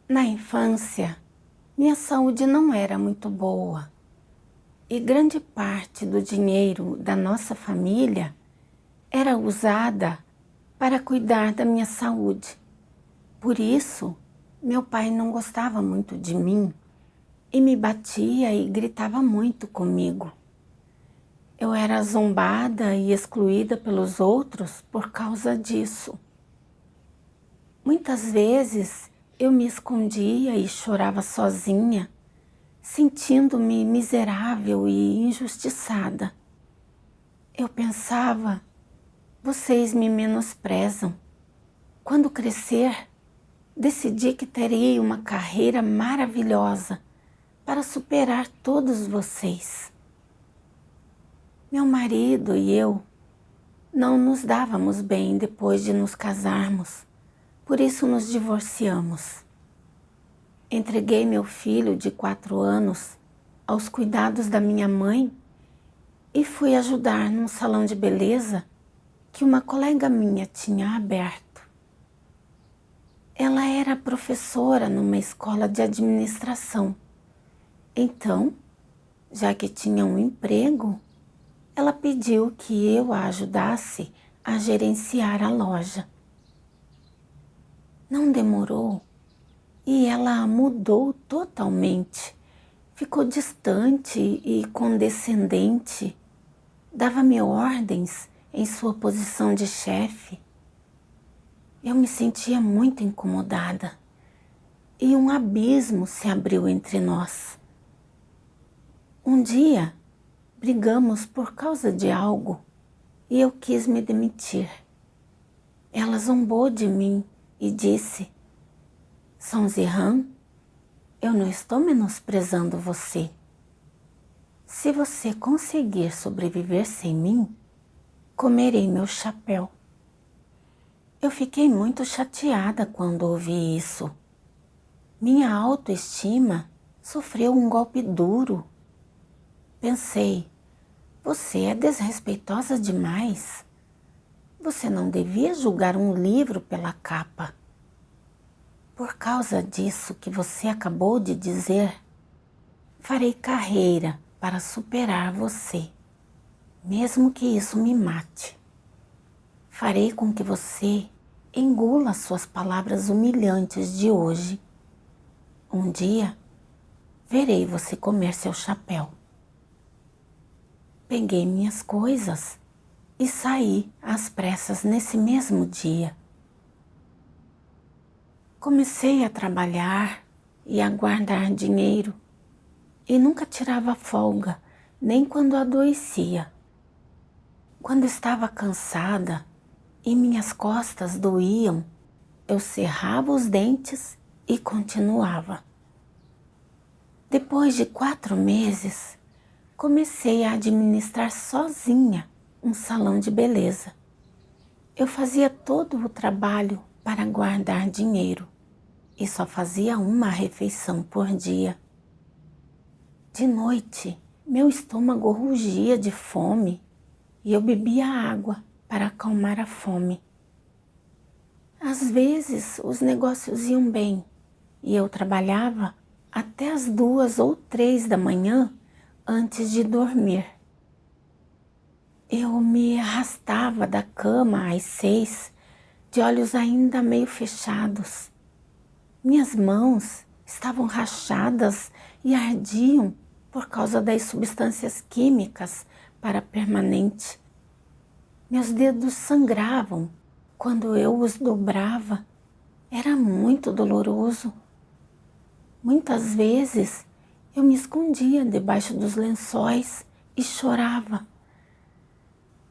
Na infância, minha saúde não era muito boa e grande parte do dinheiro da nossa família era usada para cuidar da minha saúde. Por isso, meu pai não gostava muito de mim e me batia e gritava muito comigo. Eu era zombada e excluída pelos outros por causa disso. Muitas vezes eu me escondia e chorava sozinha, sentindo-me miserável e injustiçada. Eu pensava, vocês me menosprezam. Quando crescer, decidi que terei uma carreira maravilhosa para superar todos vocês. Meu marido e eu não nos dávamos bem depois de nos casarmos, por isso nos divorciamos. Entreguei meu filho de 4 anos aos cuidados da minha mãe e fui ajudar num salão de beleza que uma colega minha tinha aberto. Ela era professora numa escola de administração. Então, já que tinha um emprego, ela pediu que eu a ajudasse a gerenciar a loja. Não demorou e ela mudou totalmente. Ficou distante e condescendente. Dava-me ordens em sua posição de chefe. Eu me sentia muito incomodada e um abismo se abriu entre nós. Um dia, brigamos por causa de algo e eu quis me demitir. Ela zombou de mim e disse, Sonzirhan, eu não estou menosprezando você. Se você conseguir sobreviver sem mim, comerei meu chapéu. Eu fiquei muito chateada quando ouvi isso. Minha autoestima sofreu um golpe duro. Pensei, você é desrespeitosa demais. Você não devia julgar um livro pela capa. Por causa disso que você acabou de dizer, farei carreira para superar você, mesmo que isso me mate. Farei com que você engula suas palavras humilhantes de hoje. Um dia, verei você comer seu chapéu. Peguei minhas coisas e saí às pressas nesse mesmo dia. Comecei a trabalhar e a guardar dinheiro e nunca tirava folga, nem quando adoecia. Quando estava cansada e minhas costas doíam, eu cerrava os dentes e continuava. Depois de 4 meses, comecei a administrar sozinha um salão de beleza. Eu fazia todo o trabalho para guardar dinheiro e só fazia uma refeição por dia. De noite, meu estômago rugia de fome e eu bebia água para acalmar a fome. Às vezes, os negócios iam bem e eu trabalhava até as 2 ou 3 da manhã antes de dormir. Eu me arrastava da cama às 6, de olhos ainda meio fechados. Minhas mãos estavam rachadas e ardiam por causa das substâncias químicas para permanente. Meus dedos sangravam quando eu os dobrava. Era muito doloroso. Muitas vezes eu me escondia debaixo dos lençóis e chorava.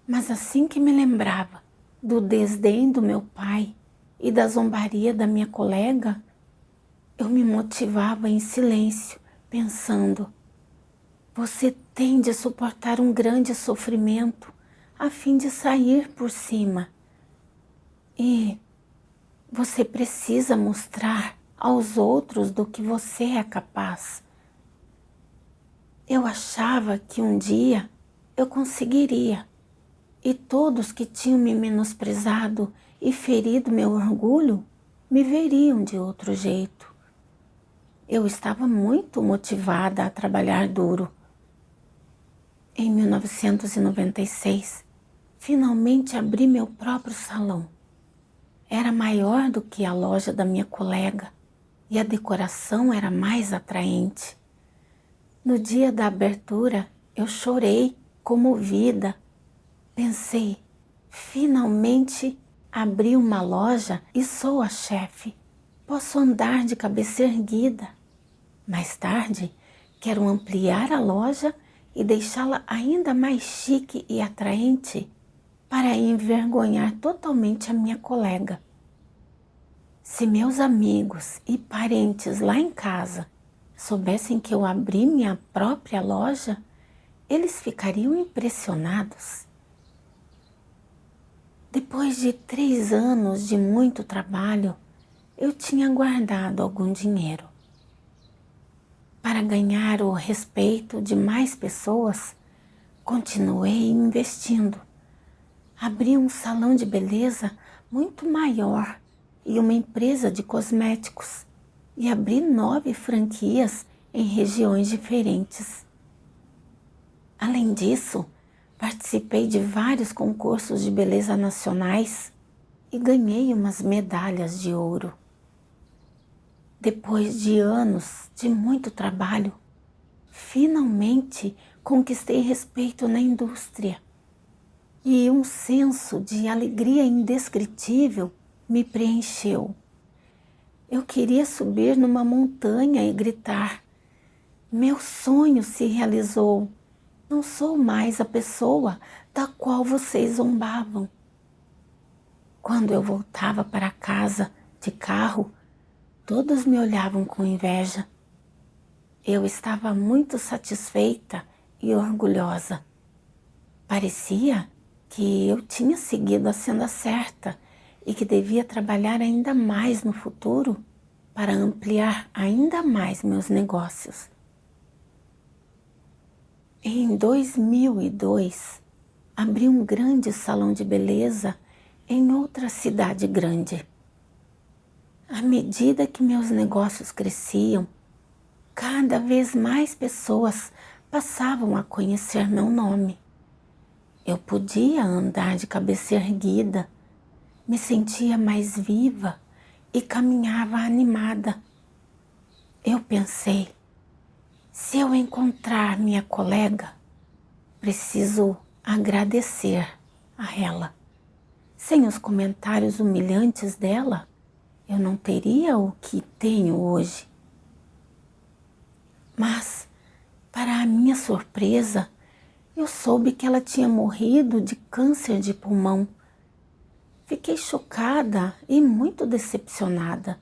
Mas assim que me lembrava do desdém do meu pai e da zombaria da minha colega, eu me motivava em silêncio, pensando, você tem de suportar um grande sofrimento a fim de sair por cima. E você precisa mostrar aos outros do que você é capaz. Eu achava que um dia eu conseguiria, e todos que tinham me menosprezado e ferido meu orgulho me veriam de outro jeito. Eu estava muito motivada a trabalhar duro. Em 1996, finalmente abri meu próprio salão. Era maior do que a loja da minha colega e a decoração era mais atraente. No dia da abertura, eu chorei, comovida. Pensei, finalmente abri uma loja e sou a chefe. Posso andar de cabeça erguida. Mais tarde, quero ampliar a loja e deixá-la ainda mais chique e atraente para envergonhar totalmente a minha colega. Se meus amigos e parentes lá em casa soubessem que eu abri minha própria loja, eles ficariam impressionados. Depois de 3 anos de muito trabalho, eu tinha guardado algum dinheiro. Para ganhar o respeito de mais pessoas, continuei investindo. Abri um salão de beleza muito maior e uma empresa de cosméticos e abri 9 franquias em regiões diferentes. Além disso, participei de vários concursos de beleza nacionais e ganhei umas medalhas de ouro. Depois de anos de muito trabalho, finalmente conquistei respeito na indústria e um senso de alegria indescritível me preencheu. Eu queria subir numa montanha e gritar: meu sonho se realizou, não sou mais a pessoa da qual vocês zombavam. Quando eu voltava para casa de carro, todos me olhavam com inveja. Eu estava muito satisfeita e orgulhosa. Parecia que eu tinha seguido a senda certa e que devia trabalhar ainda mais no futuro para ampliar ainda mais meus negócios. Em 2002, abri um grande salão de beleza em outra cidade grande. À medida que meus negócios cresciam, cada vez mais pessoas passavam a conhecer meu nome. Eu podia andar de cabeça erguida, me sentia mais viva e caminhava animada. Eu pensei, se eu encontrar minha colega, preciso agradecer a ela. Sem os comentários humilhantes dela, eu não teria o que tenho hoje. Mas, para a minha surpresa, eu soube que ela tinha morrido de câncer de pulmão. Fiquei chocada e muito decepcionada.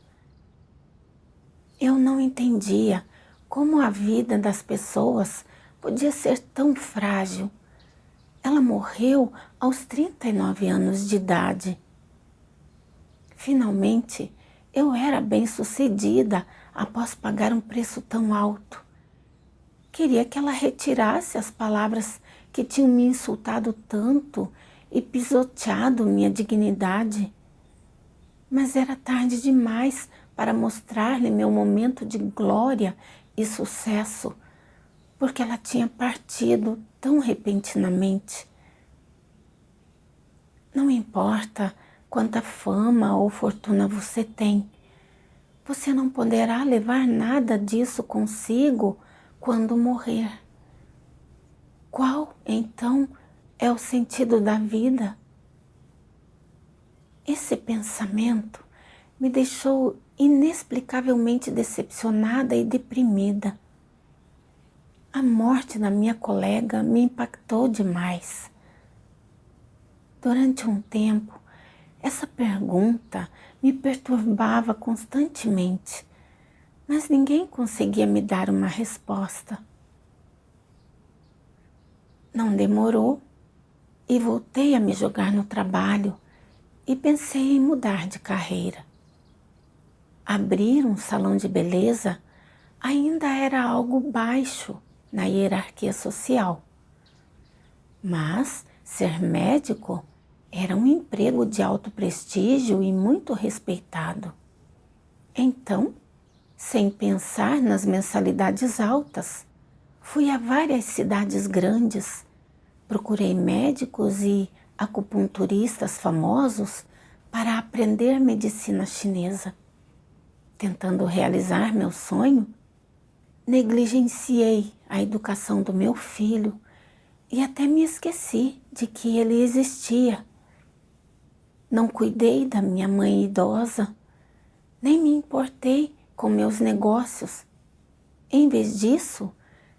Eu não entendia como a vida das pessoas podia ser tão frágil. Ela morreu aos 39 anos de idade. Finalmente, eu era bem-sucedida após pagar um preço tão alto. Queria que ela retirasse as palavras que tinham me insultado tanto e pisoteado minha dignidade. Mas era tarde demais para mostrar-lhe meu momento de glória e sucesso, porque ela tinha partido tão repentinamente. Não importa quanta fama ou fortuna você tem, você não poderá levar nada disso consigo quando morrer. Qual, então, é o sentido da vida? Esse pensamento me deixou inexplicavelmente decepcionada e deprimida. A morte da minha colega me impactou demais. Durante um tempo, essa pergunta me perturbava constantemente, mas ninguém conseguia me dar uma resposta. Não demorou e voltei a me jogar no trabalho e pensei em mudar de carreira. Abrir um salão de beleza ainda era algo baixo na hierarquia social, mas ser médico era um emprego de alto prestígio e muito respeitado. Então, sem pensar nas mensalidades altas. Fui a várias cidades grandes, procurei médicos e acupunturistas famosos para aprender medicina chinesa. Tentando realizar meu sonho, negligenciei a educação do meu filho e até me esqueci de que ele existia. Não cuidei da minha mãe idosa, nem me importei com meus negócios. Em vez disso,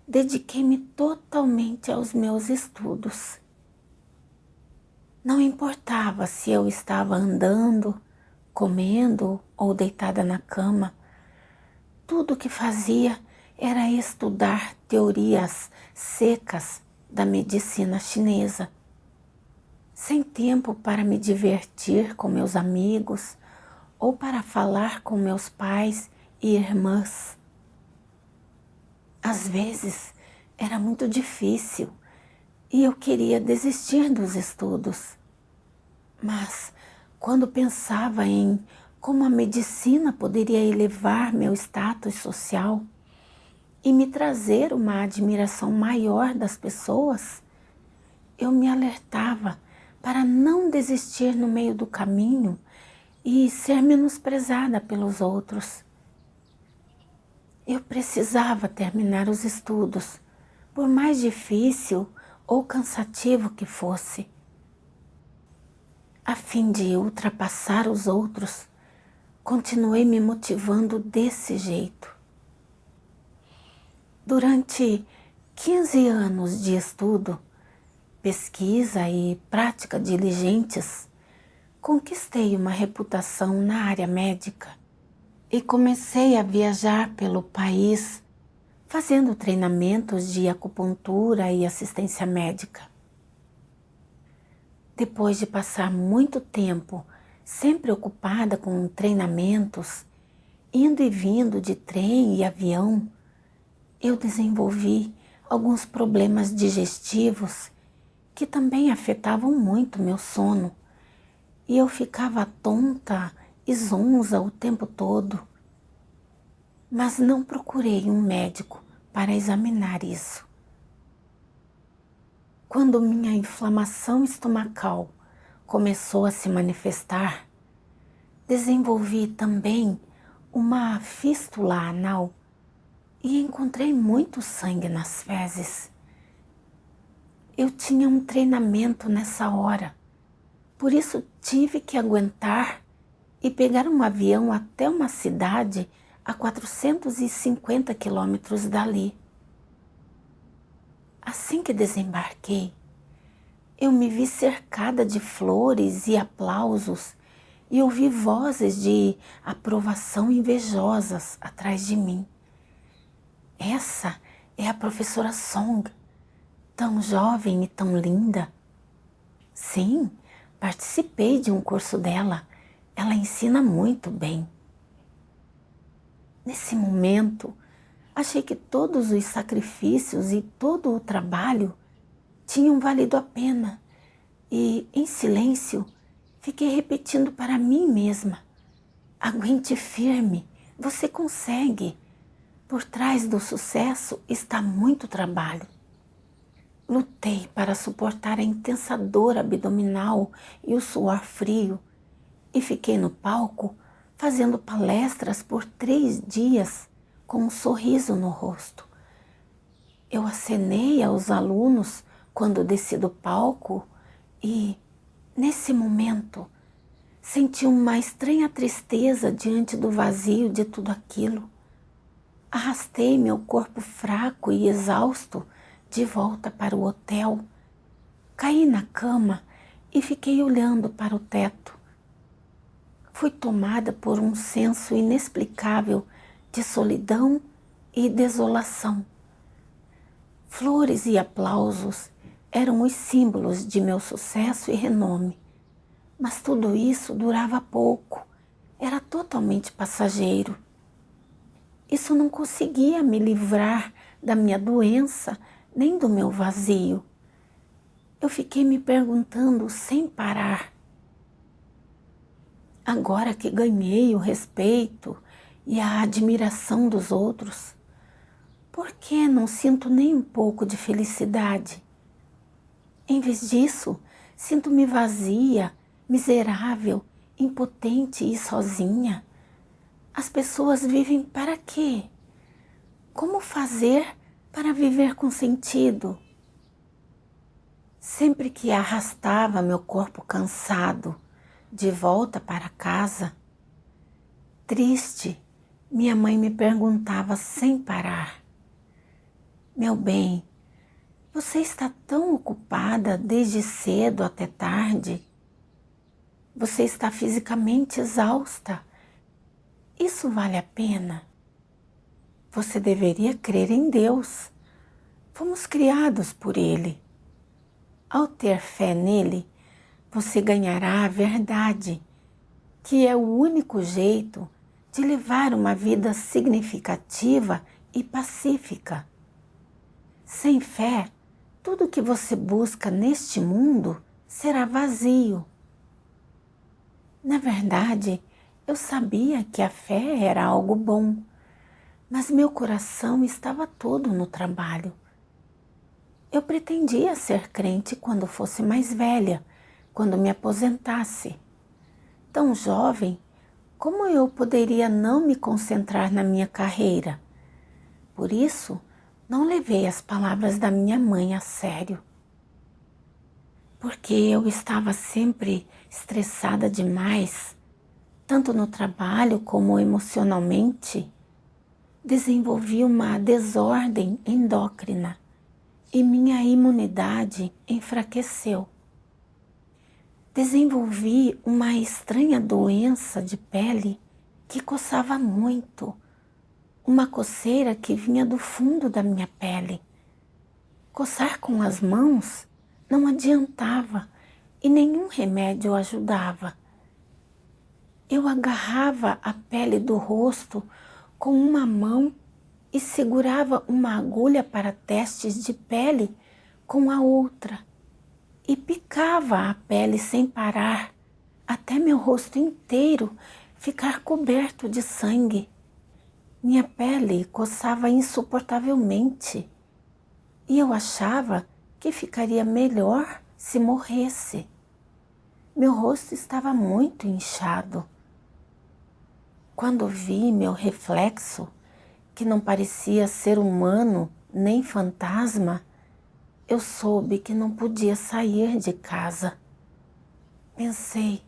dediquei-me totalmente aos meus estudos. Não importava se eu estava andando, comendo ou deitada na cama. Tudo o que fazia era estudar teorias secas da medicina chinesa, sem tempo para me divertir com meus amigos ou para falar com meus pais e irmãs. Às vezes era muito difícil e eu queria desistir dos estudos. Mas quando pensava em como a medicina poderia elevar meu status social e me trazer uma admiração maior das pessoas, eu me alertava para não desistir no meio do caminho e ser menosprezada pelos outros. Eu precisava terminar os estudos, por mais difícil ou cansativo que fosse, a fim de ultrapassar os outros. Continuei me motivando desse jeito. Durante 15 anos de estudo, pesquisa e prática diligentes, conquistei uma reputação na área médica e comecei a viajar pelo país fazendo treinamentos de acupuntura e assistência médica. Depois de passar muito tempo sempre ocupada com treinamentos, indo e vindo de trem e avião, eu desenvolvi alguns problemas digestivos que também afetavam muito meu sono, e eu ficava tonta e zonza o tempo todo. Mas não procurei um médico para examinar isso. Quando minha inflamação estomacal começou a se manifestar, desenvolvi também uma fístula anal e encontrei muito sangue nas fezes. Eu tinha um treinamento nessa hora, por isso tive que aguentar e pegar um avião até uma cidade a 450 quilômetros dali. Assim que desembarquei, eu me vi cercada de flores e aplausos e ouvi vozes de aprovação invejosas atrás de mim. Essa é a professora Song, tão jovem e tão linda. Sim, participei de um curso dela. Ela ensina muito bem. Nesse momento, achei que todos os sacrifícios e todo o trabalho tinham valido a pena e, em silêncio, fiquei repetindo para mim mesma: aguente firme, você consegue. Por trás do sucesso está muito trabalho. Lutei para suportar a intensa dor abdominal e o suor frio e fiquei no palco fazendo palestras por 3 dias com um sorriso no rosto. Eu acenei aos alunos quando desci do palco e, nesse momento, senti uma estranha tristeza diante do vazio de tudo aquilo. Arrastei meu corpo fraco e exausto de volta para o hotel. Caí na cama e fiquei olhando para o teto. Fui tomada por um senso inexplicável de solidão e desolação. Flores e aplausos eram os símbolos de meu sucesso e renome, mas tudo isso durava pouco, era totalmente passageiro. Isso não conseguia me livrar da minha doença nem do meu vazio. Eu fiquei me perguntando sem parar: agora que ganhei o respeito e a admiração dos outros, por que não sinto nem um pouco de felicidade? Em vez disso, sinto-me vazia, miserável, impotente e sozinha. As pessoas vivem para quê? Como fazer para viver com sentido? Sempre que arrastava meu corpo cansado de volta para casa, triste, minha mãe me perguntava sem parar: meu bem, você está tão ocupada desde cedo até tarde? Você está fisicamente exausta. Isso vale a pena? Você deveria crer em Deus. Fomos criados por Ele. Ao ter fé nele, você ganhará a verdade, que é o único jeito de levar uma vida significativa e pacífica. Sem fé, tudo que você busca neste mundo será vazio. Na verdade, eu sabia que a fé era algo bom, mas meu coração estava todo no trabalho. Eu pretendia ser crente quando fosse mais velha, quando me aposentasse. Tão jovem, como eu poderia não me concentrar na minha carreira? Por isso, não levei as palavras da minha mãe a sério. Porque eu estava sempre estressada demais, tanto no trabalho como emocionalmente, desenvolvi uma desordem endócrina e minha imunidade enfraqueceu. Desenvolvi uma estranha doença de pele que coçava muito, uma coceira que vinha do fundo da minha pele. Coçar com as mãos não adiantava e nenhum remédio ajudava. Eu agarrava a pele do rosto com uma mão e segurava uma agulha para testes de pele com a outra e picava a pele sem parar até meu rosto inteiro ficar coberto de sangue. Minha pele coçava insuportavelmente e eu achava que ficaria melhor se morresse. Meu rosto estava muito inchado. Quando vi meu reflexo, que não parecia ser humano nem fantasma, eu soube que não podia sair de casa. Pensei,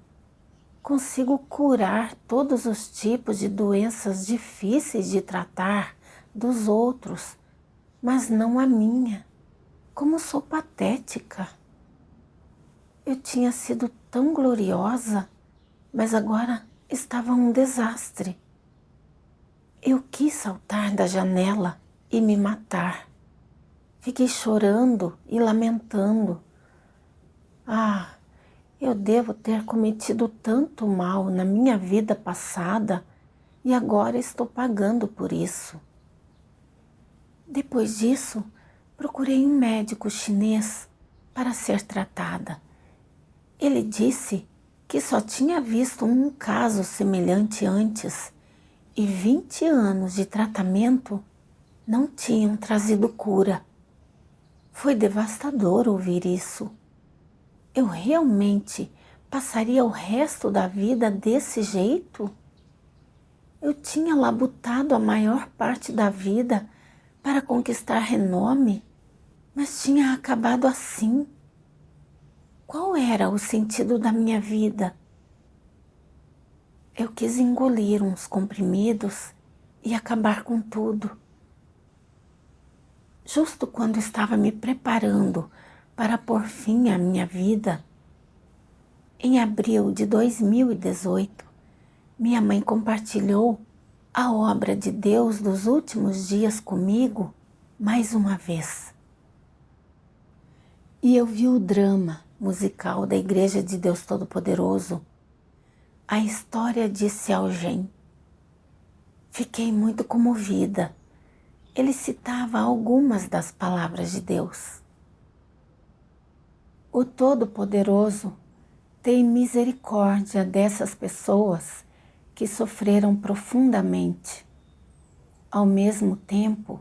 consigo curar todos os tipos de doenças difíceis de tratar dos outros, mas não a minha. Como sou patética. Eu tinha sido tão gloriosa, mas agora estava um desastre. Eu quis saltar da janela e me matar. Fiquei chorando e lamentando. Ah, eu devo ter cometido tanto mal na minha vida passada e agora estou pagando por isso. Depois disso, procurei um médico chinês para ser tratada. Ele disse que só tinha visto um caso semelhante antes e 20 anos de tratamento não tinham trazido cura. Foi devastador ouvir isso. Eu realmente passaria o resto da vida desse jeito? Eu tinha labutado a maior parte da vida para conquistar renome, mas tinha acabado assim. Qual era o sentido da minha vida? Eu quis engolir uns comprimidos e acabar com tudo. Justo quando estava me preparando para pôr fim à minha vida, em abril de 2018, minha mãe compartilhou a obra de Deus dos últimos dias comigo mais uma vez. E eu vi o drama musical da Igreja de Deus Todo-Poderoso, a história de Xiao Zhen. Fiquei muito comovida. Ele citava algumas das palavras de Deus. O Todo-Poderoso tem misericórdia dessas pessoas que sofreram profundamente. Ao mesmo tempo,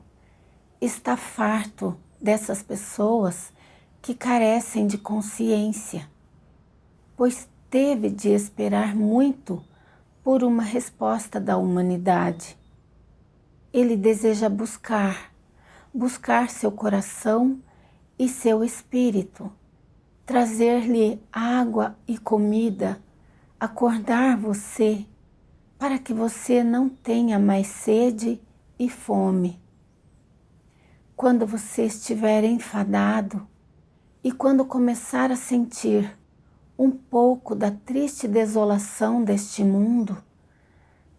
está farto dessas pessoas que carecem de consciência, pois teve de esperar muito por uma resposta da humanidade. Ele deseja buscar seu coração e seu espírito, trazer-lhe água e comida, acordar você, para que você não tenha mais sede e fome. Quando você estiver enfadado e quando começar a sentir um pouco da triste desolação deste mundo,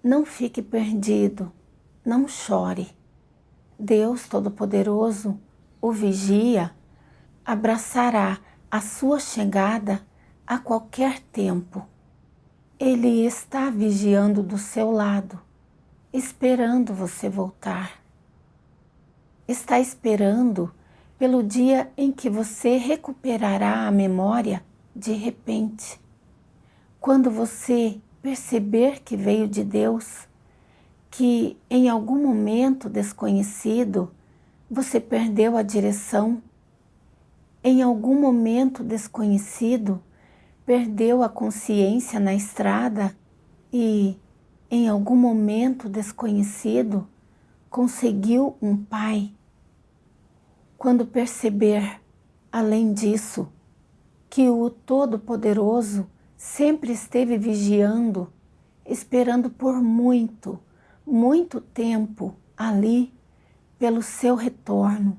não fique perdido, não chore. Deus Todo-Poderoso o vigia, abraçará a sua chegada a qualquer tempo. Ele está vigiando do seu lado, esperando você voltar. Está esperando pelo dia em que você recuperará a memória de repente. Quando você perceber que veio de Deus, que em algum momento desconhecido você perdeu a direção, em algum momento desconhecido perdeu a consciência na estrada e, em algum momento desconhecido, conseguiu um pai. Quando perceber, além disso, que o Todo-Poderoso sempre esteve vigiando, esperando por muito, muito tempo ali pelo seu retorno.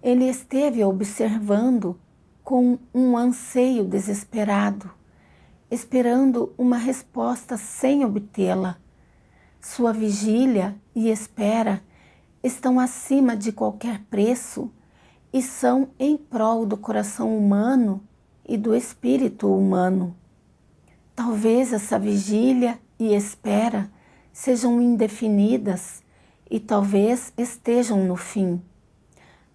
Ele esteve observando com um anseio desesperado, esperando uma resposta sem obtê-la. Sua vigília e espera estão acima de qualquer preço e são em prol do coração humano e do espírito humano. Talvez essa vigília e espera sejam indefinidas e talvez estejam no fim.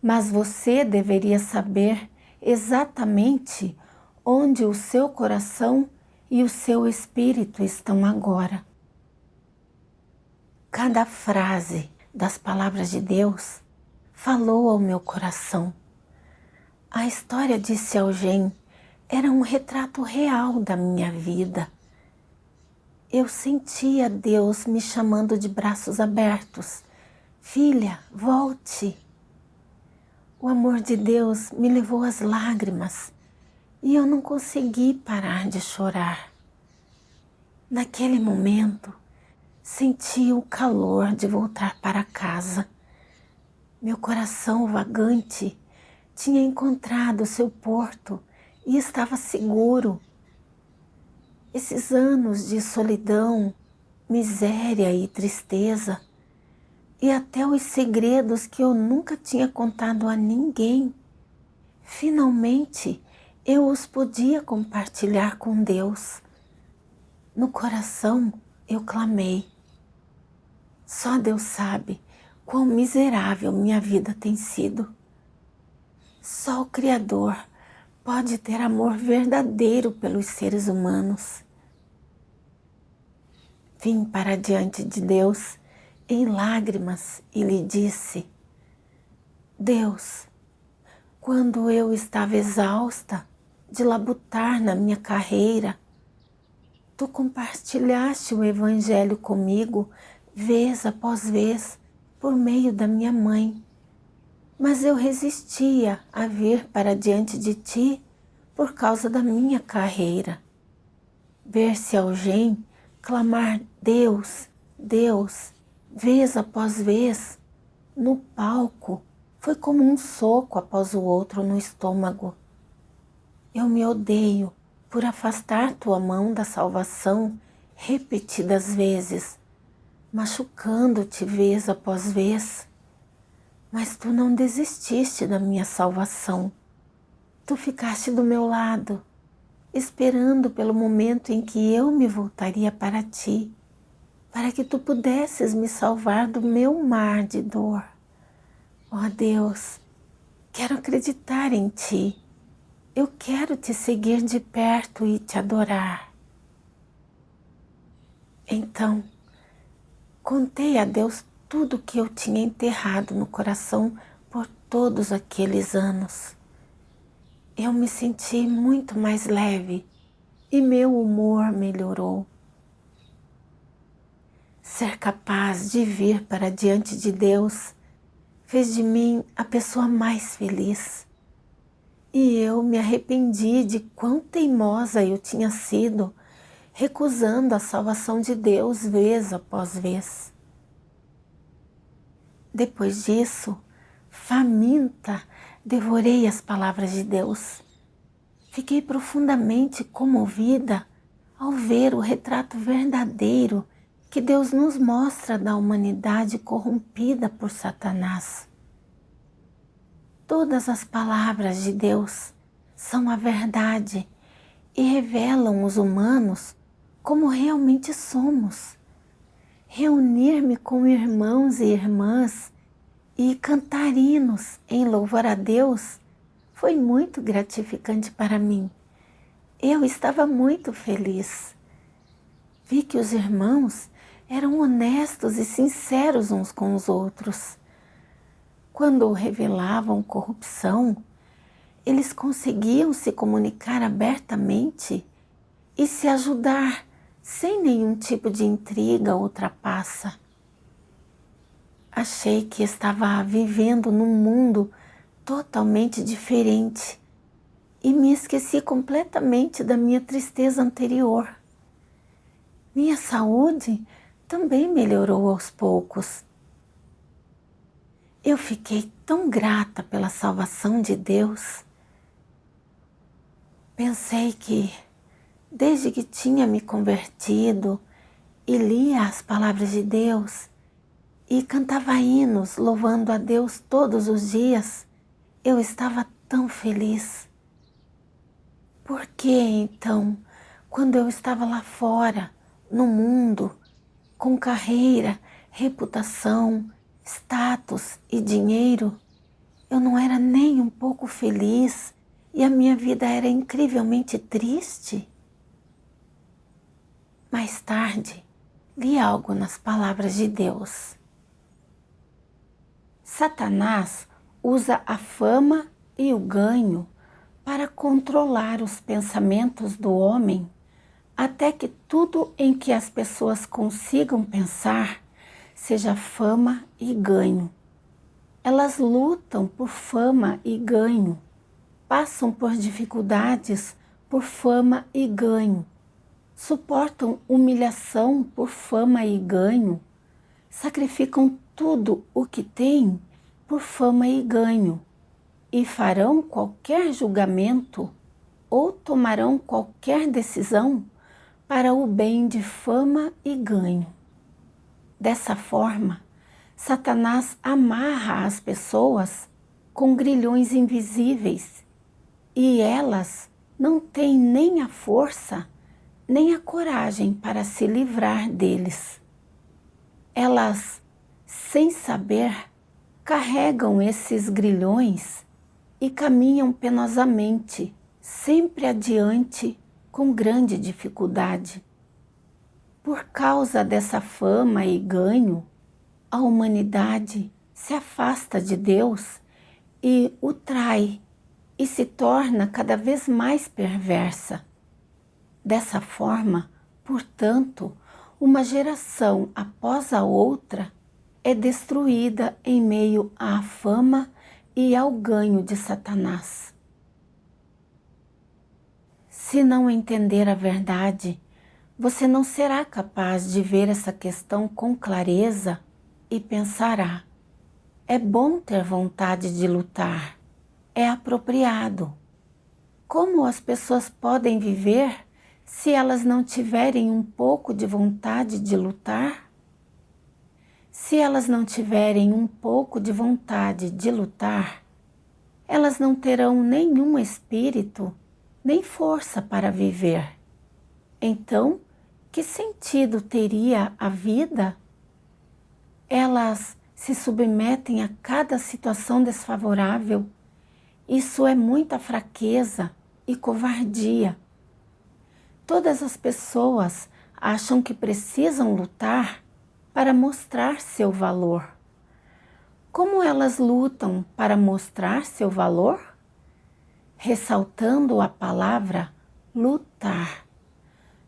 Mas você deveria saber exatamente onde o seu coração e o seu espírito estão agora. Cada frase das palavras de Deus falou ao meu coração. A história de Seu Gen era um retrato real da minha vida. Eu sentia Deus me chamando de braços abertos. Filha, volte. O amor de Deus me levou às lágrimas e eu não consegui parar de chorar. Naquele momento, senti o calor de voltar para casa. Meu coração vagante tinha encontrado seu porto e estava seguro. Esses anos de solidão, miséria e tristeza, e até os segredos que eu nunca tinha contado a ninguém, finalmente eu os podia compartilhar com Deus. No coração eu clamei. Só Deus sabe quão miserável minha vida tem sido. Só o Criador pode ter amor verdadeiro pelos seres humanos. Vim para diante de Deus em lágrimas e lhe disse: Deus, quando eu estava exausta de labutar na minha carreira, Tu compartilhaste o Evangelho comigo vez após vez por meio da minha mãe, mas eu resistia a vir para diante de Ti por causa da minha carreira. Ver-se alguém clamar Deus, Deus, vez após vez, no palco, foi como um soco após o outro no estômago. Eu me odeio por afastar Tua mão da salvação repetidas vezes, machucando-te vez após vez. Mas Tu não desististe da minha salvação. Tu ficaste do meu lado, esperando pelo momento em que eu me voltaria para Ti, para que Tu pudesses me salvar do meu mar de dor. Ó Deus, quero acreditar em Ti. Eu quero Te seguir de perto e Te adorar. Então, contei a Deus tudo que eu tinha enterrado no coração por todos aqueles anos. Eu me senti muito mais leve e meu humor melhorou. Ser capaz de vir para diante de Deus fez de mim a pessoa mais feliz. E eu me arrependi de quão teimosa eu tinha sido, recusando a salvação de Deus vez após vez. Depois disso, faminta, devorei as palavras de Deus. Fiquei profundamente comovida ao ver o retrato verdadeiro que Deus nos mostra da humanidade corrompida por Satanás. Todas as palavras de Deus são a verdade e revelam os humanos como realmente somos. Reunir-me com irmãos e irmãs e cantar hinos em louvor a Deus foi muito gratificante para mim. Eu estava muito feliz. Vi que os irmãos eram honestos e sinceros uns com os outros. Quando revelavam corrupção, eles conseguiam se comunicar abertamente e se ajudar sem nenhum tipo de intriga ou trapaça. Achei que estava vivendo num mundo totalmente diferente e me esqueci completamente da minha tristeza anterior. Minha saúde também melhorou aos poucos. Eu fiquei tão grata pela salvação de Deus. Pensei que, desde que tinha me convertido e lia as palavras de Deus e cantava hinos louvando a Deus todos os dias, eu estava tão feliz. Por que então, quando eu estava lá fora, no mundo, com carreira, reputação, status e dinheiro, eu não era nem um pouco feliz e a minha vida era incrivelmente triste? Mais tarde, li algo nas palavras de Deus. Satanás usa a fama e o ganho para controlar os pensamentos do homem, até que tudo em que as pessoas consigam pensar seja fama e ganho. Elas lutam por fama e ganho, passam por dificuldades por fama e ganho, suportam humilhação por fama e ganho, sacrificam tudo o que têm por fama e ganho, e farão qualquer julgamento ou tomarão qualquer decisão para o bem de fama e ganho. Dessa forma, Satanás amarra as pessoas com grilhões invisíveis e elas não têm nem a força nem a coragem para se livrar deles. Elas, sem saber, carregam esses grilhões e caminham penosamente, sempre adiante, com grande dificuldade. Por causa dessa fama e ganho, a humanidade se afasta de Deus e o trai e se torna cada vez mais perversa. Dessa forma, portanto, uma geração após a outra é destruída em meio à fama e ao ganho de Satanás. Se não entender a verdade, você não será capaz de ver essa questão com clareza e pensará: é bom ter vontade de lutar, é apropriado. Como as pessoas podem viver se elas não tiverem um pouco de vontade de lutar? Se elas não tiverem um pouco de vontade de lutar, elas não terão nenhum espírito, nem força para viver. Então, que sentido teria a vida? Elas se submetem a cada situação desfavorável. Isso é muita fraqueza e covardia. Todas as pessoas acham que precisam lutar para mostrar seu valor. Como elas lutam para mostrar seu valor? Ressaltando a palavra lutar.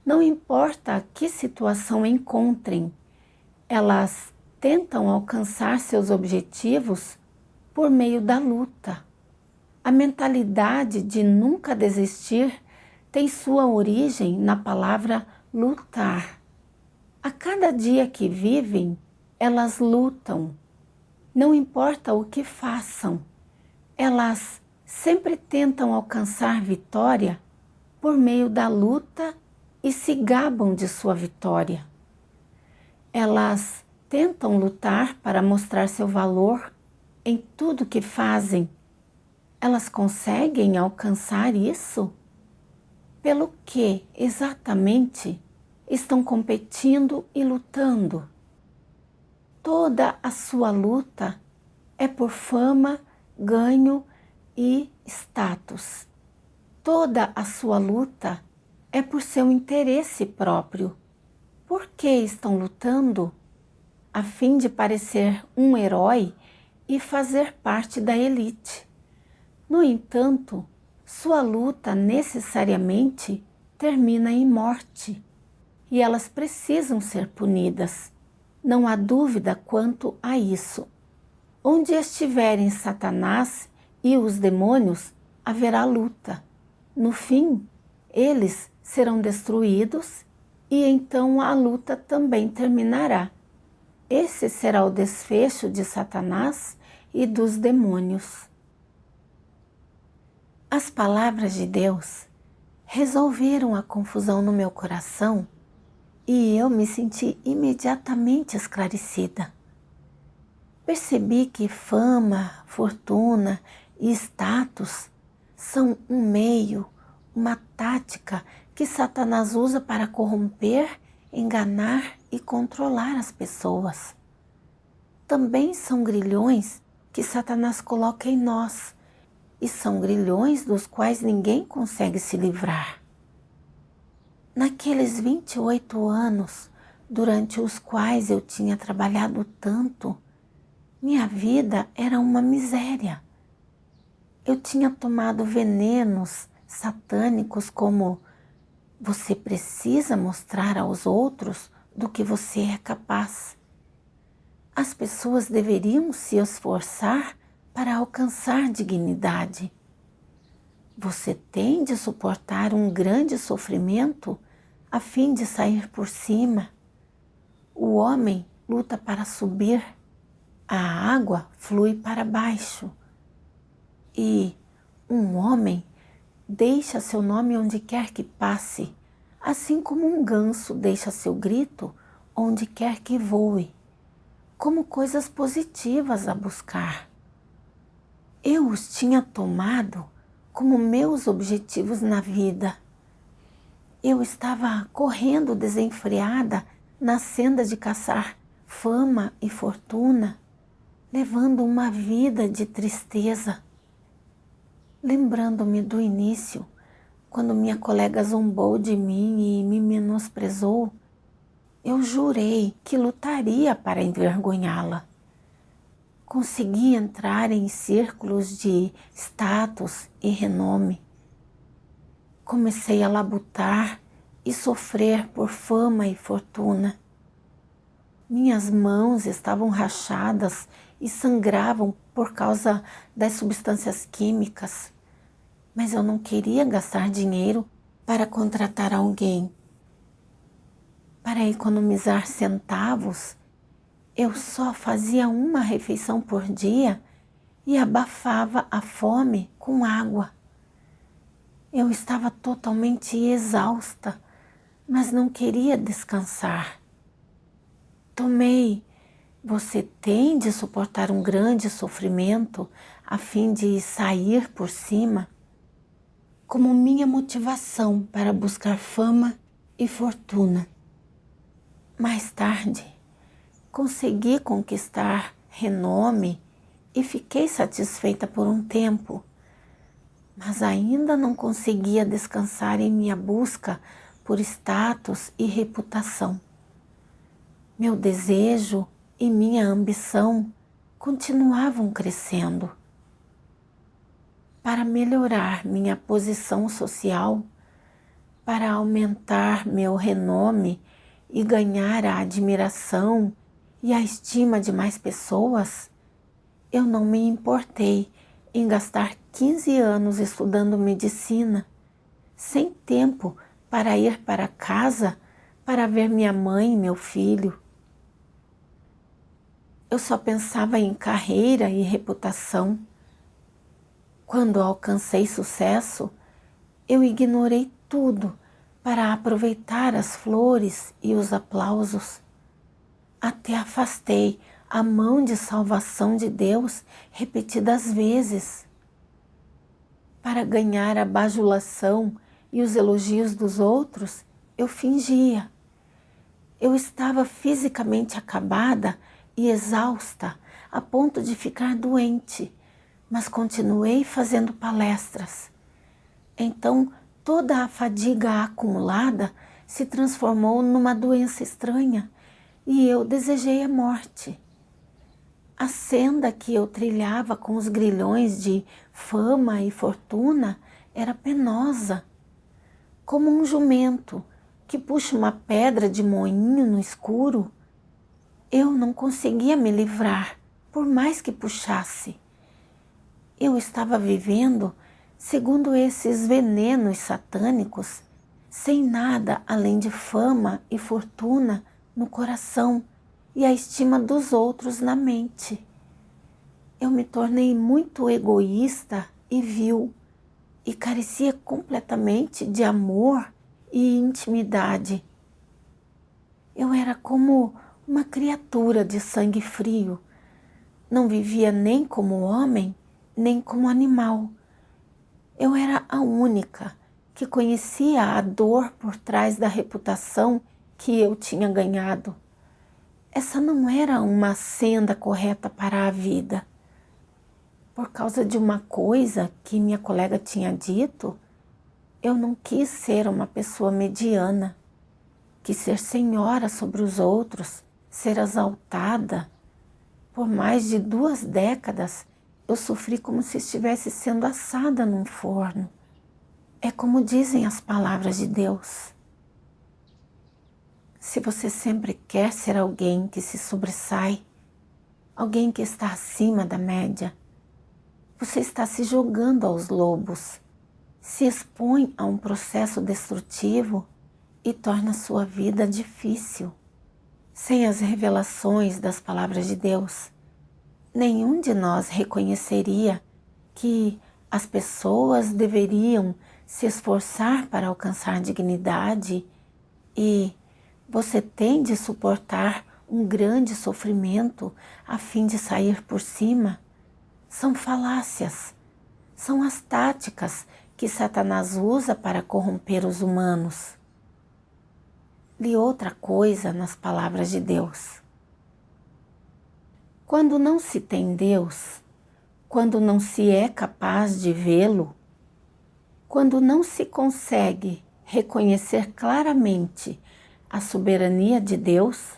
Não importa que situação encontrem, elas tentam alcançar seus objetivos por meio da luta. A mentalidade de nunca desistir tem sua origem na palavra lutar. A cada dia que vivem, elas lutam. Não importa o que façam, elas sempre tentam alcançar vitória por meio da luta e se gabam de sua vitória. Elas tentam lutar para mostrar seu valor em tudo que fazem. Elas conseguem alcançar isso? Pelo que exatamente estão competindo e lutando? Toda a sua luta é por fama, ganho e status. Toda a sua luta é por seu interesse próprio. Por que estão lutando? A fim de parecer um herói e fazer parte da elite. No entanto, sua luta necessariamente termina em morte e elas precisam ser punidas. Não há dúvida quanto a isso. Onde estiverem Satanás e os demônios, haverá luta. No fim, eles serão destruídos e então a luta também terminará. Esse será o desfecho de Satanás e dos demônios. As palavras de Deus resolveram a confusão no meu coração e eu me senti imediatamente esclarecida. Percebi que fama, fortuna e status são um meio, uma tática que Satanás usa para corromper, enganar e controlar as pessoas. Também são grilhões que Satanás coloca em nós, e são grilhões dos quais ninguém consegue se livrar. Naqueles 28 anos, durante os quais eu tinha trabalhado tanto, minha vida era uma miséria. Eu tinha tomado venenos satânicos como: você precisa mostrar aos outros do que você é capaz. As pessoas deveriam se esforçar para alcançar dignidade. Você tem de suportar um grande sofrimento a fim de sair por cima. O homem luta para subir, a água flui para baixo. E um homem deixa seu nome onde quer que passe, assim como um ganso deixa seu grito onde quer que voe, como coisas positivas a buscar. Eu os tinha tomado como meus objetivos na vida. Eu estava correndo desenfreada na senda de caçar fama e fortuna, levando uma vida de tristeza. Lembrando-me do início, quando minha colega zombou de mim e me menosprezou, eu jurei que lutaria para envergonhá-la. Consegui entrar em círculos de status e renome. Comecei a labutar e sofrer por fama e fortuna. Minhas mãos estavam rachadas e sangravam por causa das substâncias químicas, mas eu não queria gastar dinheiro para contratar alguém. Para economizar centavos, eu só fazia uma refeição por dia e abafava a fome com água. Eu estava totalmente exausta, mas não queria descansar. Você tem de suportar um grande sofrimento a fim de sair por cima, como minha motivação para buscar fama e fortuna. Mais tarde, consegui conquistar renome e fiquei satisfeita por um tempo, mas ainda não conseguia descansar em minha busca por status e reputação. Meu desejo e minha ambição continuavam crescendo. Para melhorar minha posição social, para aumentar meu renome e ganhar a admiração e a estima de mais pessoas, eu não me importei em gastar 15 anos estudando medicina, sem tempo para ir para casa para ver minha mãe e meu filho. Eu só pensava em carreira e reputação. Quando alcancei sucesso, eu ignorei tudo para aproveitar as flores e os aplausos. Até afastei a mão de salvação de Deus repetidas vezes. Para ganhar a bajulação e os elogios dos outros, eu fingia. Eu estava fisicamente acabada e exausta, a ponto de ficar doente, mas continuei fazendo palestras. Então, toda a fadiga acumulada se transformou numa doença estranha e eu desejei a morte. A senda que eu trilhava com os grilhões de fama e fortuna era penosa, como um jumento que puxa uma pedra de moinho no escuro. Eu não conseguia me livrar, por mais que puxasse. Eu estava vivendo segundo esses venenos satânicos, sem nada além de fama e fortuna no coração e a estima dos outros na mente. Eu me tornei muito egoísta e vil e carecia completamente de amor e intimidade. Eu era como uma criatura de sangue frio. Não vivia nem como homem, nem como animal. Eu era a única que conhecia a dor por trás da reputação que eu tinha ganhado. Essa não era uma senda correta para a vida. Por causa de uma coisa que minha colega tinha dito, eu não quis ser uma pessoa mediana. Quis ser senhora sobre os outros, ser exaltada. Por mais de 2 décadas, eu sofri como se estivesse sendo assada num forno. É como dizem as palavras de Deus. Se você sempre quer ser alguém que se sobressai, alguém que está acima da média, você está se jogando aos lobos, se expõe a um processo destrutivo e torna sua vida difícil. Sem as revelações das palavras de Deus, nenhum de nós reconheceria que as pessoas deveriam se esforçar para alcançar dignidade e você tem de suportar um grande sofrimento a fim de sair por cima. São falácias, são as táticas que Satanás usa para corromper os humanos. Li outra coisa nas palavras de Deus. Quando não se tem Deus, quando não se é capaz de vê-lo, quando não se consegue reconhecer claramente a soberania de Deus,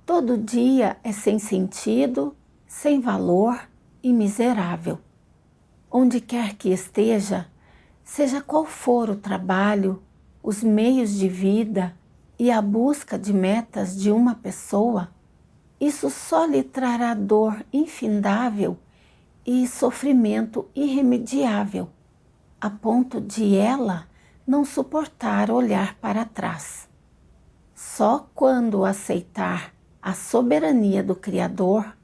todo dia é sem sentido, sem valor e miserável. Onde quer que esteja, seja qual for o trabalho, os meios de vida e a busca de metas de uma pessoa, isso só lhe trará dor infindável e sofrimento irremediável, a ponto de ela não suportar olhar para trás. Só quando aceitar a soberania do Criador,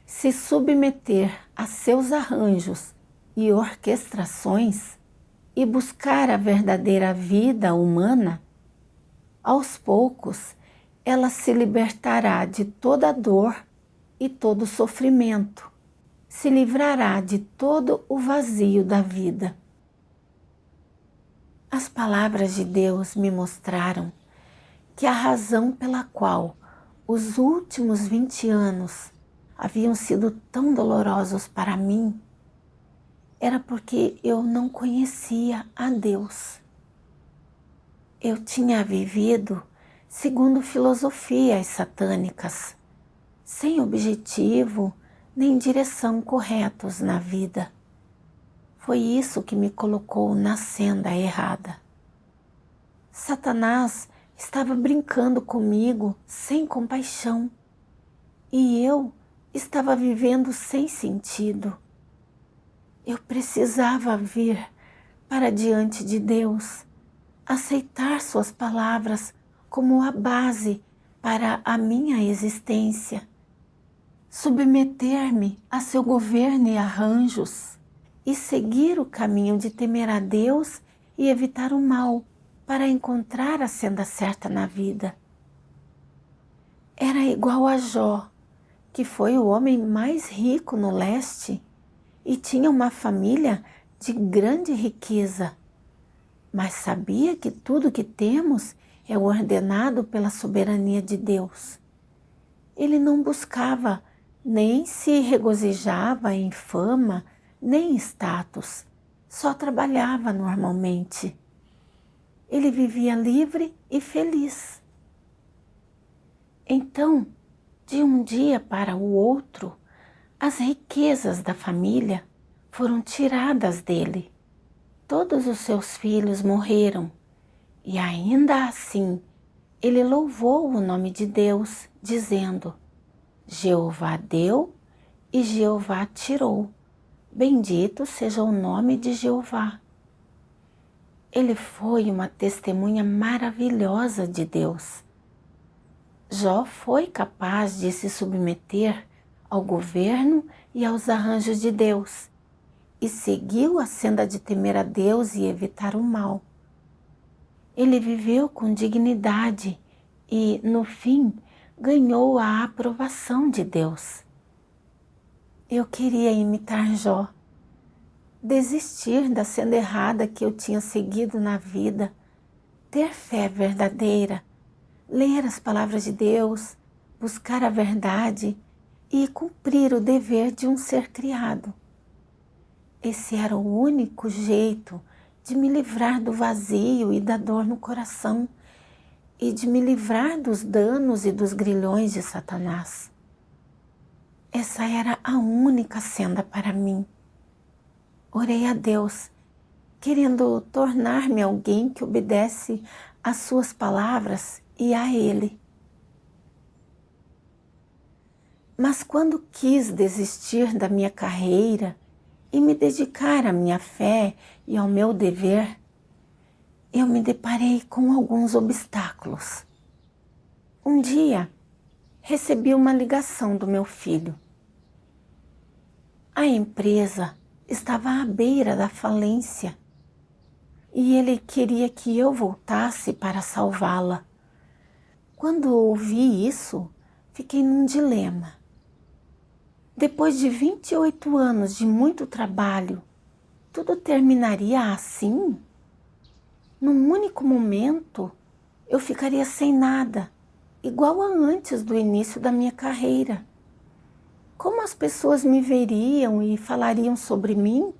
se submeter a seus arranjos e orquestrações e buscar a verdadeira vida humana, aos poucos ela se libertará de toda dor e todo sofrimento, se livrará de todo o vazio da vida. As palavras de Deus me mostraram que a razão pela qual os últimos 20 anos haviam sido tão dolorosos para mim era porque eu não conhecia a Deus. Eu tinha vivido segundo filosofias satânicas, sem objetivo nem direção corretos na vida. Foi isso que me colocou na senda errada. Satanás estava brincando comigo sem compaixão e eu estava vivendo sem sentido. Eu precisava vir para diante de Deus, aceitar suas palavras como a base para a minha existência, submeter-me a seu governo e arranjos e seguir o caminho de temer a Deus e evitar o mal para encontrar a senda certa na vida. Era igual a Jó, que foi o homem mais rico no leste e tinha uma família de grande riqueza, mas sabia que tudo que temos é ordenado pela soberania de Deus. Ele não buscava, nem se regozijava em fama, nem status, só trabalhava normalmente. Ele vivia livre e feliz. Então, de um dia para o outro, as riquezas da família foram tiradas dele. Todos os seus filhos morreram e ainda assim ele louvou o nome de Deus, dizendo: Jeová deu e Jeová tirou. Bendito seja o nome de Jeová. Ele foi uma testemunha maravilhosa de Deus. Jó foi capaz de se submeter ao governo e aos arranjos de Deus e seguiu a senda de temer a Deus e evitar o mal. Ele viveu com dignidade e, no fim, ganhou a aprovação de Deus. Eu queria imitar Jó, desistir da senda errada que eu tinha seguido na vida, ter fé verdadeira, ler as palavras de Deus, buscar a verdade e cumprir o dever de um ser criado. Esse era o único jeito de me livrar do vazio e da dor no coração e de me livrar dos danos e dos grilhões de Satanás. Essa era a única senda para mim. Orei a Deus, querendo tornar-me alguém que obedece às suas palavras e a Ele. Mas quando quis desistir da minha carreira e me dedicar à minha fé e ao meu dever, eu me deparei com alguns obstáculos. Um dia, recebi uma ligação do meu filho. A empresa estava à beira da falência e ele queria que eu voltasse para salvá-la. Quando ouvi isso, fiquei num dilema. Depois de 28 anos de muito trabalho, tudo terminaria assim? Num único momento, eu ficaria sem nada, igual a antes do início da minha carreira. Como as pessoas me veriam e falariam sobre mim?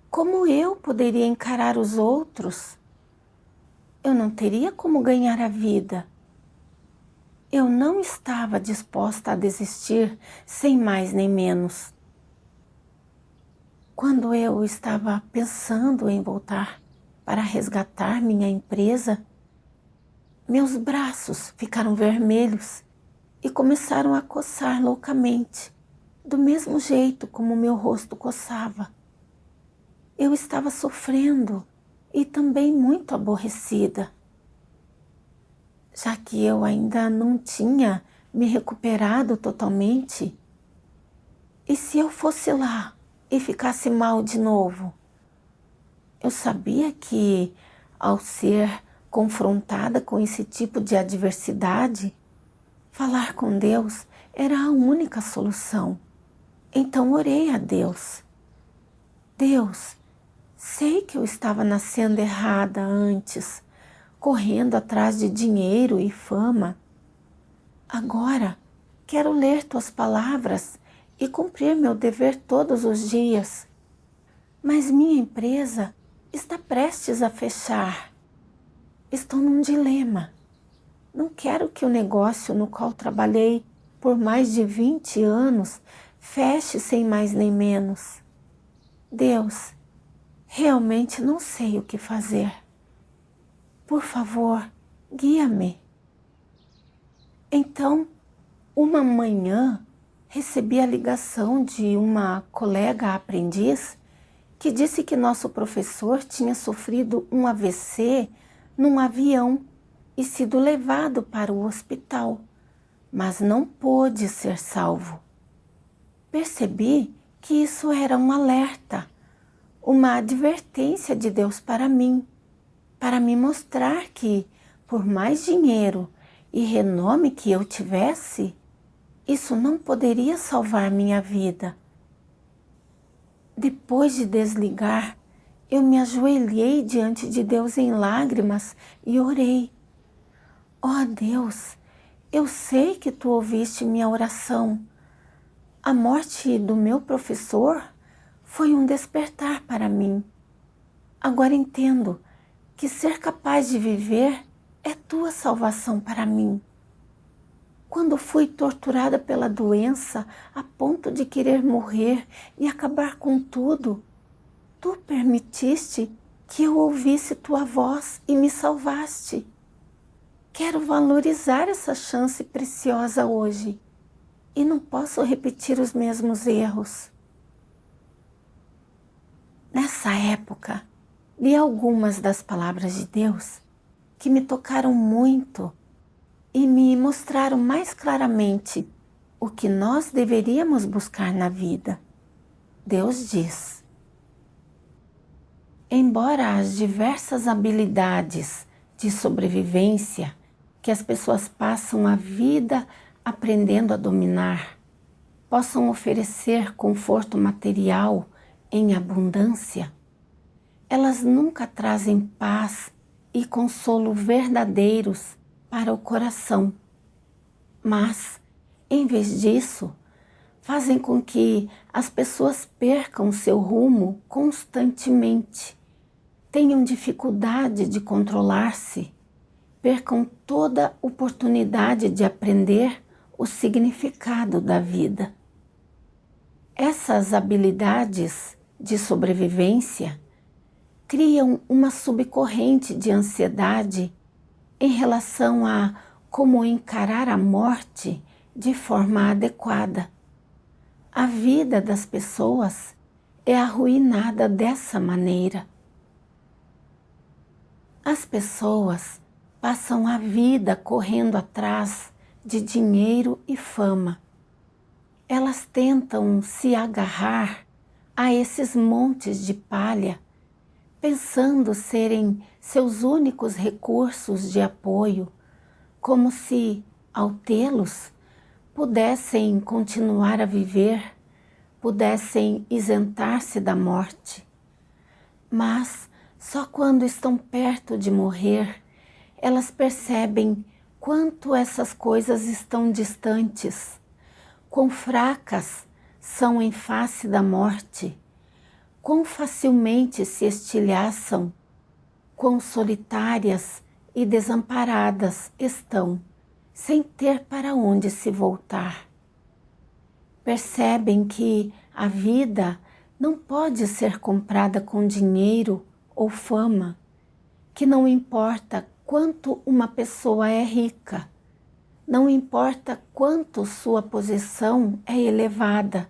Como eu poderia encarar os outros? Eu não teria como ganhar a vida. Eu não estava disposta a desistir sem mais nem menos. Quando eu estava pensando em voltar para resgatar minha empresa, meus braços ficaram vermelhos e começaram a coçar loucamente, do mesmo jeito como meu rosto coçava. Eu estava sofrendo e também muito aborrecida, já que eu ainda não tinha me recuperado totalmente. E se eu fosse lá e ficasse mal de novo? Eu sabia que, ao ser confrontada com esse tipo de adversidade, falar com Deus era a única solução. Então orei a Deus. Deus, sei que eu estava na senda errada antes, correndo atrás de dinheiro e fama. Agora quero ler tuas palavras e cumprir meu dever todos os dias. Mas minha empresa está prestes a fechar. estou num dilema. Não quero que o negócio no qual trabalhei por mais de 20 anos feche sem mais nem menos. Deus, realmente não sei o que fazer. Por favor, guia-me. Então, uma manhã, recebi a ligação de uma colega aprendiz que disse que nosso professor tinha sofrido um AVC num avião e sido levado para o hospital, mas não pôde ser salvo. Percebi que isso era um alerta, uma advertência de Deus para mim, para me mostrar que, por mais dinheiro e renome que eu tivesse, isso não poderia salvar minha vida. Depois de desligar, eu me ajoelhei diante de Deus em lágrimas e orei. Ó Deus, eu sei que Tu ouviste minha oração. A morte do meu professor foi um despertar para mim. Agora entendo que ser capaz de viver é Tua salvação para mim. Quando fui torturada pela doença a ponto de querer morrer e acabar com tudo, Tu permitiste que eu ouvisse Tua voz e me salvaste. Quero valorizar essa chance preciosa hoje e não posso repetir os mesmos erros. Nessa época, li algumas das palavras de Deus que me tocaram muito e me mostraram mais claramente o que nós deveríamos buscar na vida. Deus diz: embora as diversas habilidades de sobrevivência que as pessoas passam a vida aprendendo a dominar, possam oferecer conforto material em abundância, elas nunca trazem paz e consolo verdadeiros para o coração. Mas, em vez disso, fazem com que as pessoas percam seu rumo constantemente, tenham dificuldade de controlar-se, percam toda oportunidade de aprender o significado da vida. Essas habilidades de sobrevivência criam uma subcorrente de ansiedade em relação a como encarar a morte de forma adequada. A vida das pessoas é arruinada dessa maneira. As pessoas passam a vida correndo atrás de dinheiro e fama. Elas tentam se agarrar a esses montes de palha, pensando serem seus únicos recursos de apoio, como se, ao tê-los, pudessem continuar a viver, pudessem isentar-se da morte. Mas só quando estão perto de morrer, elas percebem quanto essas coisas estão distantes, quão fracas são em face da morte, quão facilmente se estilhaçam, quão solitárias e desamparadas estão, sem ter para onde se voltar. Percebem que a vida não pode ser comprada com dinheiro ou fama, que não importa quanto uma pessoa é rica, não importa quanto sua posição é elevada.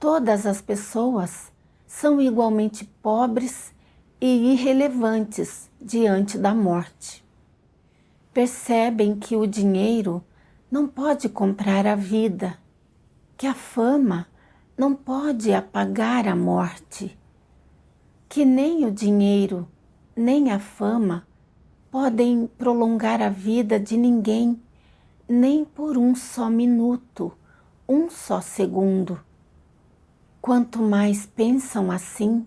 Todas as pessoas são igualmente pobres e irrelevantes diante da morte. Percebem que o dinheiro não pode comprar a vida, que a fama não pode apagar a morte, que nem o dinheiro nem a fama podem prolongar a vida de ninguém, nem por um só minuto, um só segundo. Quanto mais pensam assim,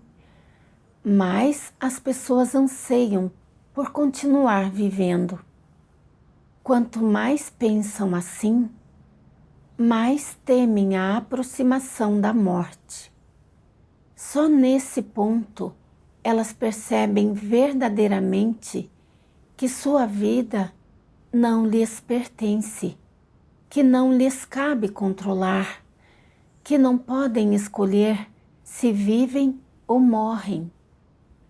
mais as pessoas anseiam por continuar vivendo. Quanto mais pensam assim, mais temem a aproximação da morte. Só nesse ponto elas percebem verdadeiramente que sua vida não lhes pertence, que não lhes cabe controlar, que não podem escolher se vivem ou morrem,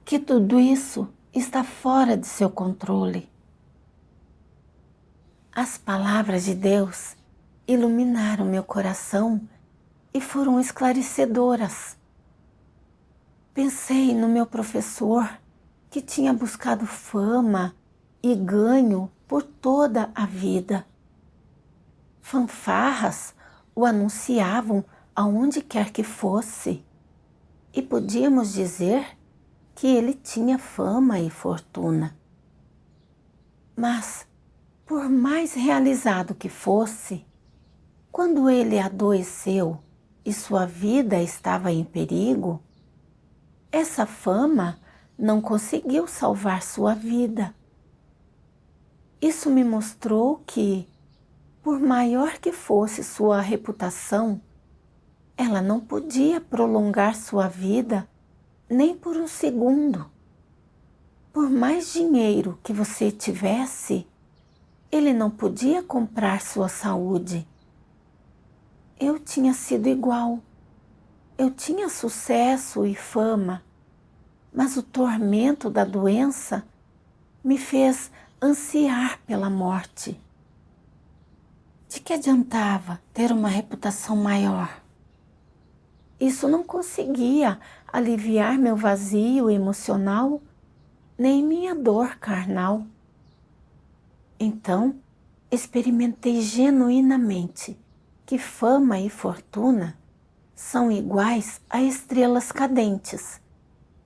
que tudo isso está fora de seu controle. As palavras de Deus iluminaram meu coração e foram esclarecedoras. Pensei no meu professor que tinha buscado fama e ganho por toda a vida. Fanfarras o anunciavam aonde quer que fosse, e podíamos dizer que ele tinha fama e fortuna. Mas, por mais realizado que fosse, quando ele adoeceu e sua vida estava em perigo, essa fama não conseguiu salvar sua vida. Isso me mostrou que, por maior que fosse sua reputação, ela não podia prolongar sua vida nem por um segundo. Por mais dinheiro que você tivesse, ele não podia comprar sua saúde. Eu tinha sido igual. Eu tinha sucesso e fama, mas o tormento da doença me fez ansiar pela morte. De que adiantava ter uma reputação maior? Isso não conseguia aliviar meu vazio emocional, nem minha dor carnal. Então, experimentei genuinamente que fama e fortuna são iguais a estrelas cadentes,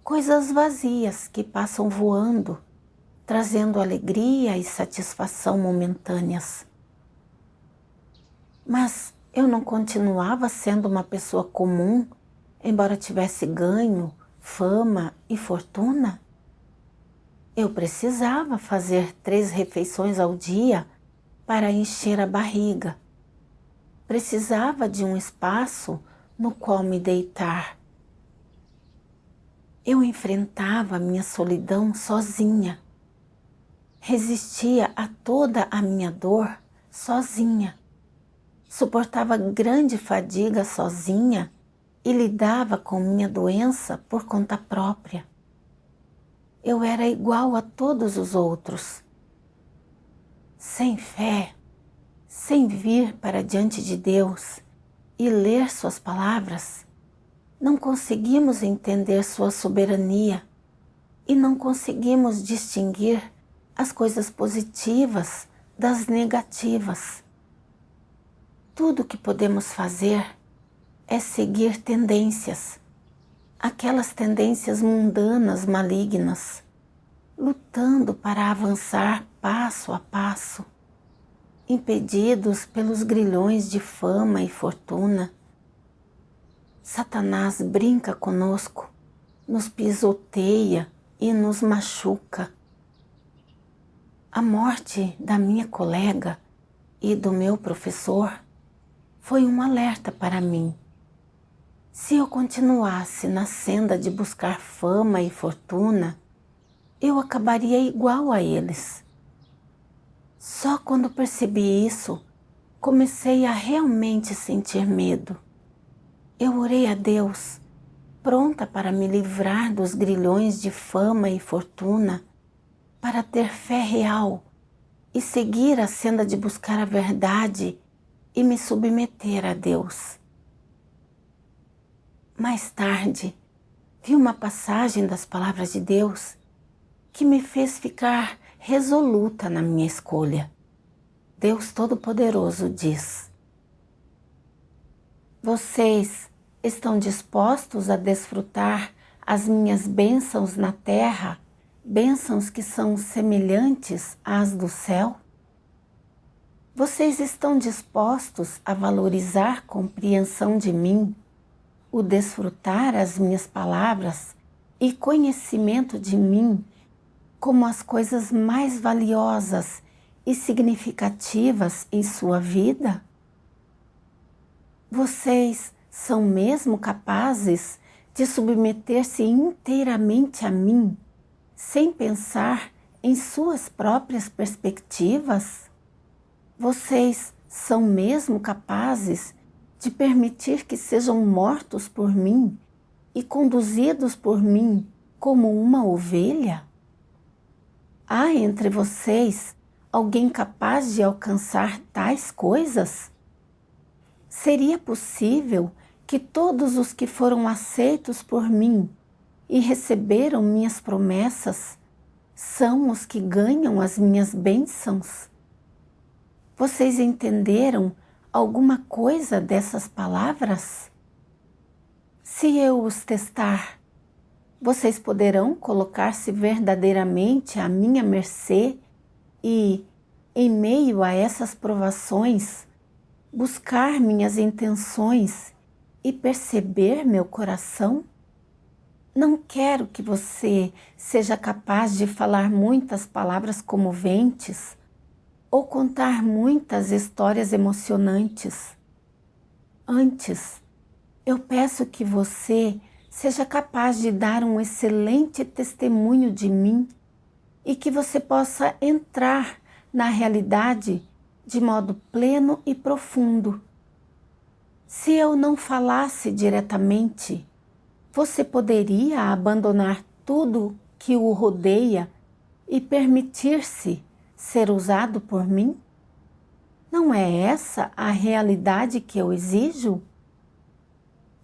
coisas vazias que passam voando, trazendo alegria e satisfação momentâneas. Mas eu não continuava sendo uma pessoa comum, embora tivesse ganho, fama e fortuna? Eu precisava fazer 3 refeições ao dia para encher a barriga. Precisava de um espaço no qual me deitar. Eu enfrentava a minha solidão sozinha. Resistia a toda a minha dor sozinha. Suportava grande fadiga sozinha e lidava com minha doença por conta própria. Eu era igual a todos os outros. Sem fé, sem vir para diante de Deus e ler suas palavras, não conseguimos entender sua soberania e não conseguimos distinguir as coisas positivas das negativas. Tudo que podemos fazer é seguir tendências, aquelas tendências mundanas malignas, lutando para avançar passo a passo, impedidos pelos grilhões de fama e fortuna. Satanás brinca conosco, nos pisoteia e nos machuca. A morte da minha colega e do meu professor foi um alerta para mim. Se eu continuasse na senda de buscar fama e fortuna, eu acabaria igual a eles. Só quando percebi isso, comecei a realmente sentir medo. Eu orei a Deus, pronta para me livrar dos grilhões de fama e fortuna, para ter fé real e seguir a senda de buscar a verdade e me submeter a Deus. Mais tarde, vi uma passagem das palavras de Deus que me fez ficar resoluta na minha escolha. Deus Todo-Poderoso diz: vocês estão dispostos a desfrutar as minhas bênçãos na terra, bênçãos que são semelhantes às do céu? Vocês estão dispostos a valorizar a compreensão de mim, o desfrutar as minhas palavras e conhecimento de mim como as coisas mais valiosas e significativas em sua vida? Vocês são mesmo capazes de submeter-se inteiramente a mim, sem pensar em suas próprias perspectivas? Vocês são mesmo capazes de permitir que sejam mortos por mim e conduzidos por mim como uma ovelha? Há entre vocês alguém capaz de alcançar tais coisas? Seria possível que todos os que foram aceitos por mim e receberam minhas promessas são os que ganham as minhas bênçãos? Vocês entenderam alguma coisa dessas palavras? Se eu os testar, vocês poderão colocar-se verdadeiramente à minha mercê e, em meio a essas provações, buscar minhas intenções e perceber meu coração? Não quero que você seja capaz de falar muitas palavras comoventes ou contar muitas histórias emocionantes. Antes, eu peço que você seja capaz de dar um excelente testemunho de mim e que você possa entrar na realidade de modo pleno e profundo. Se eu não falasse diretamente, você poderia abandonar tudo que o rodeia e permitir-se ser usado por mim? Não é essa a realidade que eu exijo?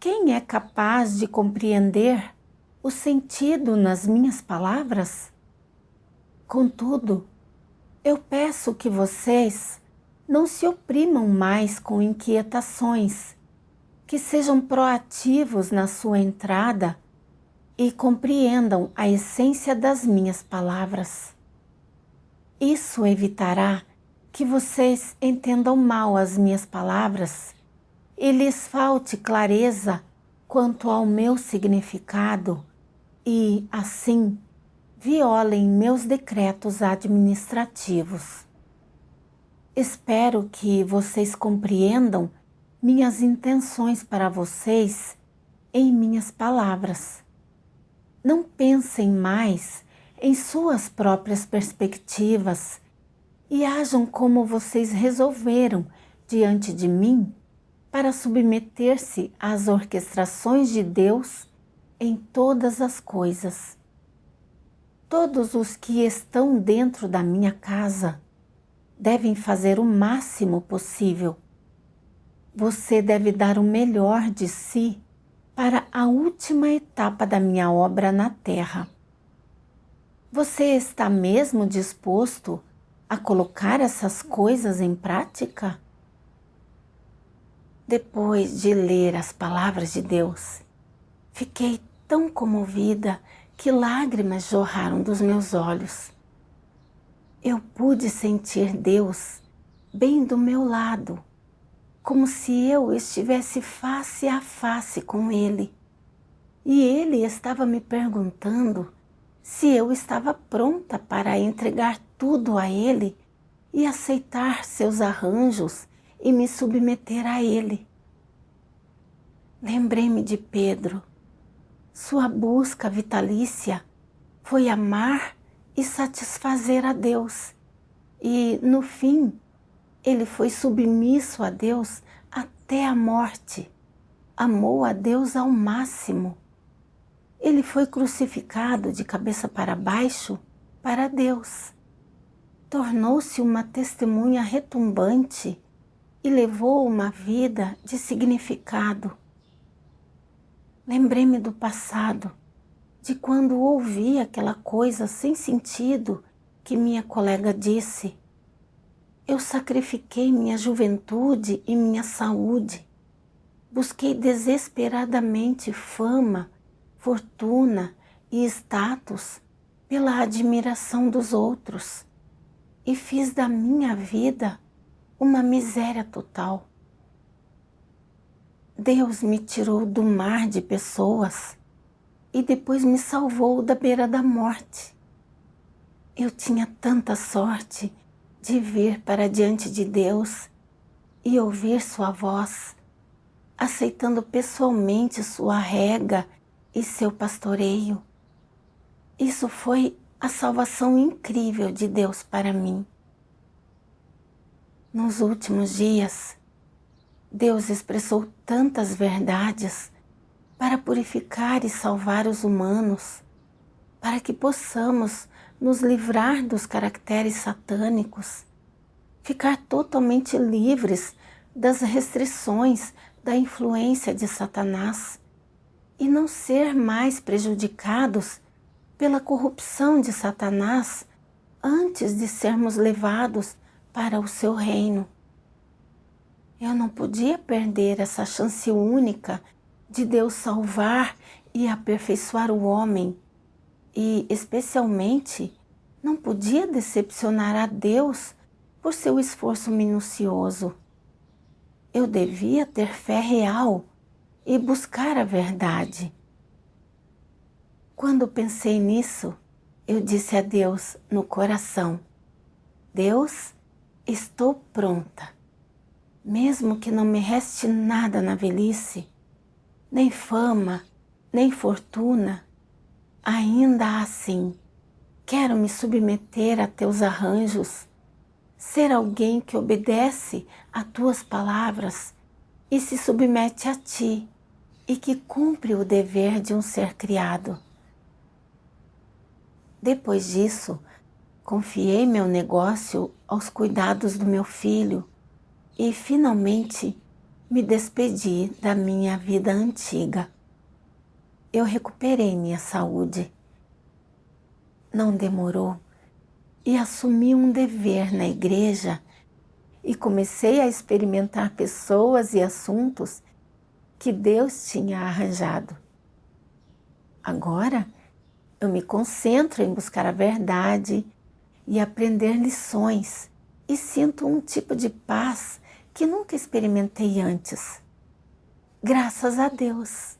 Quem é capaz de compreender o sentido nas minhas palavras? Contudo, eu peço que vocês não se oprimam mais com inquietações, que sejam proativos na sua entrada e compreendam a essência das minhas palavras. Isso evitará que vocês entendam mal as minhas palavras e lhes falte clareza quanto ao meu significado e, assim, violem meus decretos administrativos. Espero que vocês compreendam minhas intenções para vocês em minhas palavras. Não pensem mais em suas próprias perspectivas e ajam como vocês resolveram diante de mim para submeter-se às orquestrações de Deus em todas as coisas. Todos os que estão dentro da minha casa devem fazer o máximo possível. Você deve dar o melhor de si para a última etapa da minha obra na terra. Você está mesmo disposto a colocar essas coisas em prática? Depois de ler as palavras de Deus, fiquei tão comovida que lágrimas jorraram dos meus olhos. Eu pude sentir Deus bem do meu lado, como se eu estivesse face a face com Ele. E Ele estava me perguntando se eu estava pronta para entregar tudo a Ele e aceitar seus arranjos e me submeter a Ele. Lembrei-me de Pedro. Sua busca vitalícia foi amar e satisfazer a Deus. E, no fim, ele foi submisso a Deus até a morte. Amou a Deus ao máximo. Ele foi crucificado de cabeça para baixo para Deus. Tornou-se uma testemunha retumbante e levou uma vida de significado. Lembrei-me do passado, de quando ouvi aquela coisa sem sentido que minha colega disse. Eu sacrifiquei minha juventude e minha saúde. Busquei desesperadamente fama, fortuna e status pela admiração dos outros e fiz da minha vida uma miséria total. Deus me tirou do mar de pessoas e depois me salvou da beira da morte. Eu tinha tanta sorte de vir para diante de Deus e ouvir sua voz, aceitando pessoalmente sua rega e seu pastoreio. Isso foi a salvação incrível de Deus para mim. Nos últimos dias, Deus expressou tantas verdades para purificar e salvar os humanos, para que possamos nos livrar dos caracteres satânicos, ficar totalmente livres das restrições da influência de Satanás e não ser mais prejudicados pela corrupção de Satanás antes de sermos levados para o seu reino. Eu não podia perder essa chance única de Deus salvar e aperfeiçoar o homem e, especialmente, não podia decepcionar a Deus por seu esforço minucioso. Eu devia ter fé real e buscar a verdade. Quando pensei nisso, eu disse a Deus no coração: Deus, estou pronta. Mesmo que não me reste nada na velhice, nem fama, nem fortuna, ainda assim, quero me submeter a teus arranjos, ser alguém que obedece a tuas palavras e se submete a ti e que cumpre o dever de um ser criado. Depois disso, confiei meu negócio aos cuidados do meu filho e finalmente me despedi da minha vida antiga. Eu recuperei minha saúde. Não demorou e assumi um dever na igreja e comecei a experimentar pessoas e assuntos que Deus tinha arranjado. Agora, eu me concentro em buscar a verdade e aprender lições e sinto um tipo de paz que nunca experimentei antes. Graças a Deus!